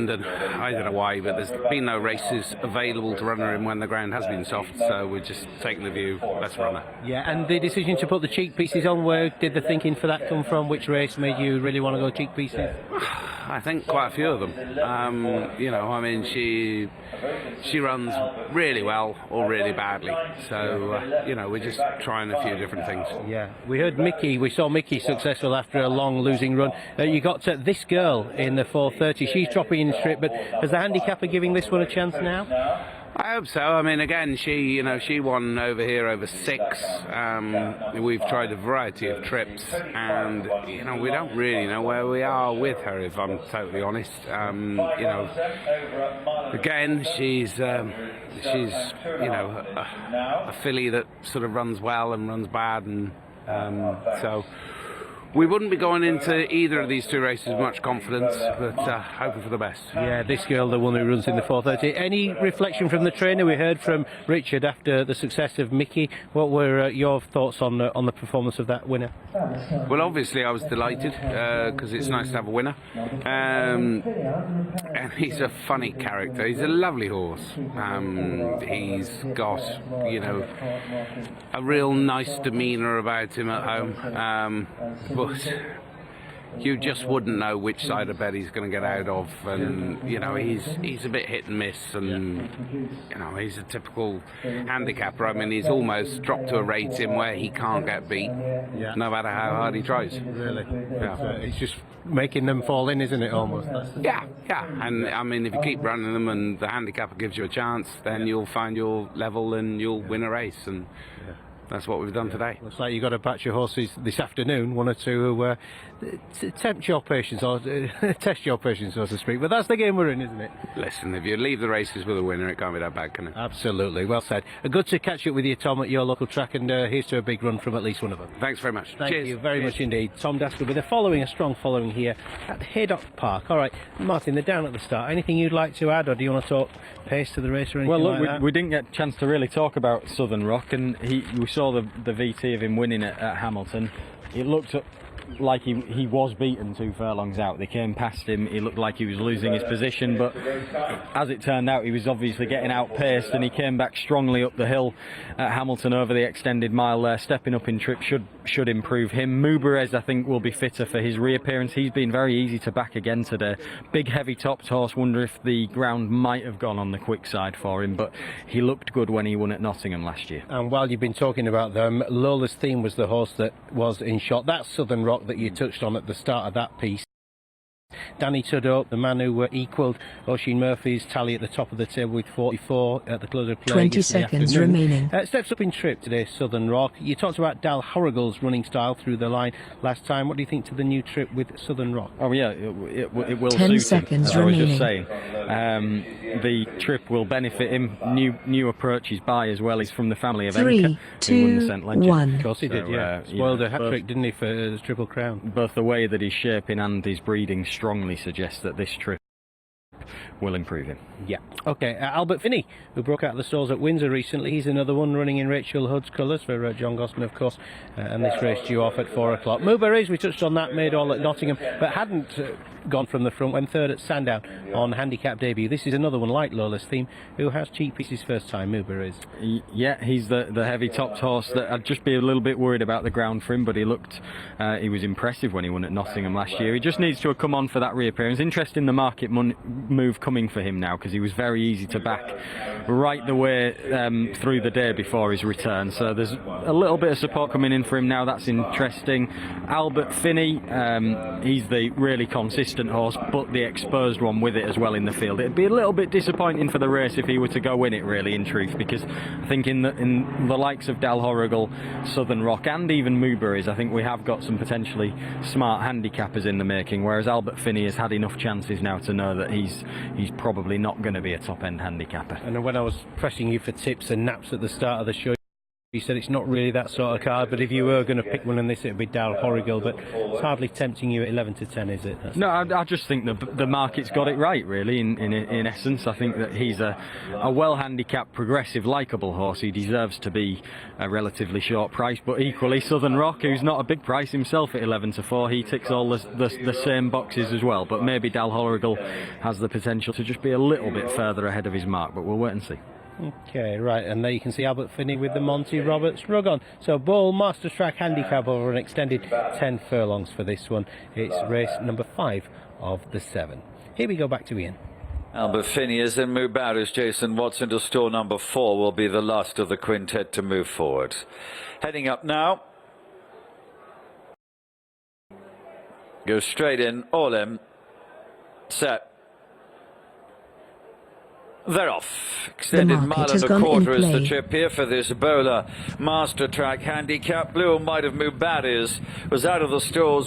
London. I don't know why, but there's been no races available to run her in when the ground has been soft, so we're just taking the view, let's run her. Yeah, and the decision to put the cheek pieces on, where did the thinking for that come from? Which race made you really want to go cheek pieces? I think quite a few of them. You know, I mean, she runs really well or really badly, so you know, we're just trying a few different things. Yeah, we saw Mickey successful after a long losing run. You got this girl in the 4:30. She's dropping in the strip, but is the handicapper giving this one a chance now? I hope so. I mean, again, she won over here over 6. We've tried a variety of trips, and you know, we don't really know where we are with her, if I'm totally honest. You know, again, she's you know, a filly that sort of runs well and runs bad, and so we wouldn't be going into either of these two races with much confidence, but hoping for the best. Yeah, this girl, the one who runs in the 4:30. Any reflection from the trainer? We heard from Richard after the success of Mickey. What were your thoughts on the performance of that winner? Well, obviously I was delighted because it's nice to have a winner. And he's a funny character. He's a lovely horse. He's got, you know, a real nice demeanour about him at home. But you just wouldn't know which side of bed he's going to get out of, and you know, he's a bit hit and miss, and you know, he's a typical handicapper. I mean, he's almost dropped to a rating where he can't get beat, no matter how hard he tries. Really? Yeah. It's just making them fall in, isn't it, almost? Yeah, and I mean, if you keep running them and the handicapper gives you a chance, then you'll find your level and you'll win a race, and that's what we've done today. Looks like you've got a batch of horses this afternoon, one or two who tempt your patience, or test your patience, so to speak. But that's the game we're in, isn't it? Listen, if you leave the races with a winner, it can't be that bad, can it? Absolutely, well said. Good to catch up with you, Tom, at your local track, and here's to a big run from at least one of them. Thanks very much. Thank Cheers. you very much indeed. Tom Daskell with a strong following here at Haydock Park. All right, Martin, they're down at the start. Anything you'd like to add, or do you want to talk pace to the race or anything like that? We didn't get a chance to really talk about Southern Rock, and we saw the VT of him winning at Hamilton. It looked like he was beaten 2 furlongs out. They came past him. He looked like he was losing his position, but as it turned out, he was obviously getting outpaced, and he came back strongly up the hill at Hamilton over the extended mile there. Stepping up in trip should improve him. Mubarez, I think, will be fitter for his reappearance. He's been very easy to back again today. Big heavy topped horse. Wonder if the ground might have gone on the quick side for him, but he looked good when he won at Nottingham last year. And while you've been talking about them, Lola's Theme was the horse that was in shot. That's Southern Rock that you touched on at the start of that piece. Danny Tudor, the man who equalled Oisin Murphy's tally at the top of the table with 44 at the close of play. 20 seconds remaining. Steps up in trip today, Southern Rock. You talked about Dal Horrigle's running style through the line last time. What do you think to the new trip with Southern Rock? Oh yeah, it will 10 suit seconds him, as remaining. I was just saying. The trip will benefit him. New approaches by as well. He's from the family of 3, Enka, who won the 2, St. Leger. 1. Of course he did, Spoiled a hat-trick, didn't he, for the Triple Crown? Both the way that he's shaping and his breeding strongly suggests that this trip will improve him. Yeah. Okay, Albert Finney, who broke out of the stalls at Windsor recently. He's another one running in Rachel Hood's colours for John Gosman, of course, and this race due off at 4 o'clock. Mubarez, we touched on that, made all at Nottingham, but hadn't gone from the front, went third at Sandown on handicap debut. This is another one like Lola's Theme, who has cheek pieces first time, Mubarez. Yeah, he's the heavy topped horse that I'd just be a little bit worried about the ground for him, but he was impressive when he won at Nottingham last year. He just needs to come on for that reappearance. Interesting the market move coming for him now, because he was very easy to back right the way through the day before his return, so there's a little bit of support coming in for him now. That's interesting. Albert Finney, he's the really consistent horse, but the exposed one with it as well in the field. It'd be a little bit disappointing for the race if he were to go win it, really, in truth, because I think in the likes of Dal Horrigle, Southern Rock, and even Mubarez, I think we have got some potentially smart handicappers in the making, whereas Albert Finney has had enough chances now to know that he's probably not going to be a top-end handicapper. And when I was pressing you for tips and naps at the start of the show, You said it's not really that sort of card, but if you were going to pick one in this, it would be Dal Horrigal, but it's hardly tempting you at 11 to 10, is it? No, I just think the market's got it right, really, in essence. I think that he's a well-handicapped, progressive, likeable horse. He deserves to be a relatively short price, but equally Southern Rock, who's not a big price himself at 11 to 4, he ticks all the same boxes as well, but maybe Dal Horrigal has the potential to just be a little bit further ahead of his mark, but we'll wait and see. Okay, right, and there you can see Albert Finney with the Monty Roberts rug on. So Bull Master Track Handicap over an extended 10 furlongs for this one. It's race number 5 of the 7. Here we go back to Ian. Albert Finney is in Mubarak as Jason Watson to store number 4 will be the last of the quintet to move forward. Heading up now. Go straight in, all in, set. They're off. Extended mile and a quarter is the trip here for this bowler. Master Track Handicap. Blue and White of Mubarak was out of the stalls.